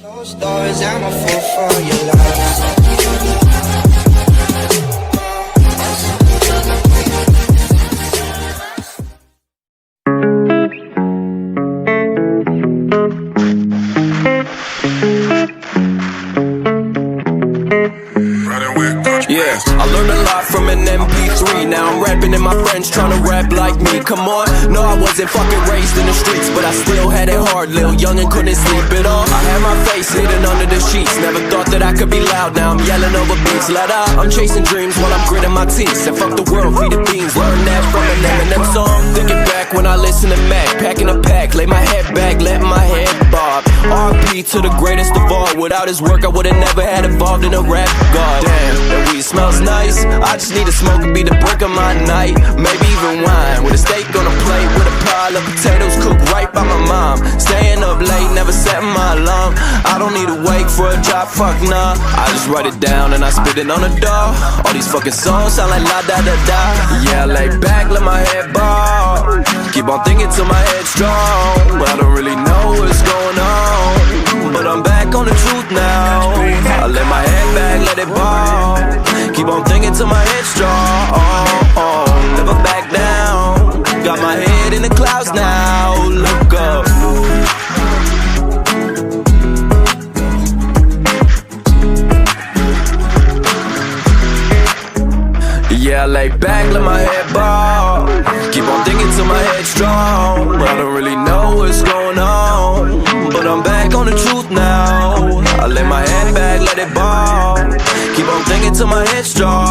Those doors, I'm a fool for your love. Yeah, I learned a lot from an MP3. Now I'm rapping and my friends tryna rap like me. Come on, no, I wasn't fucking raised in the streets, but I still had it hard, little young and couldn't sleep at all. I had my face hidden under the sheets. Never thought that I could be loud, now I'm yelling over beats. Let out, I'm chasing dreams while I'm gritting my teeth. And fuck the world, feed the beans, learn that from an Eminem song. Thinking back when I listen to Mac, packing a pack, lay my head back, let my head bob. RP to the greatest of all. Without his work, I would've never had involved in a rap god. Damn, that weed smells nice. I just need to smoke and be the brick of my night. Maybe even wine with a steak on a plate, with a pile of potatoes cooked right by my mom. Staying up late, never setting my alarm. I don't need to wait for a job, fuck nah. I just write it down and I spit it on the door. All these fucking songs sound like la da da da. Yeah, I lay back, let my head ball. Keep on thinking till my head's strong, but I don't really know what's going on. But I'm back on the truth now. I let my head back, let it ball. Keep on thinking till my head's strong. Never back down. Got my head in the clouds now. Look up. Yeah, I lay back, let my head ball. Keep on thinking till my head's strong. I don't really know what's going on, but I'm back on the truth now. I lay my head back, let it ball. Keep on thinking till my head's strong.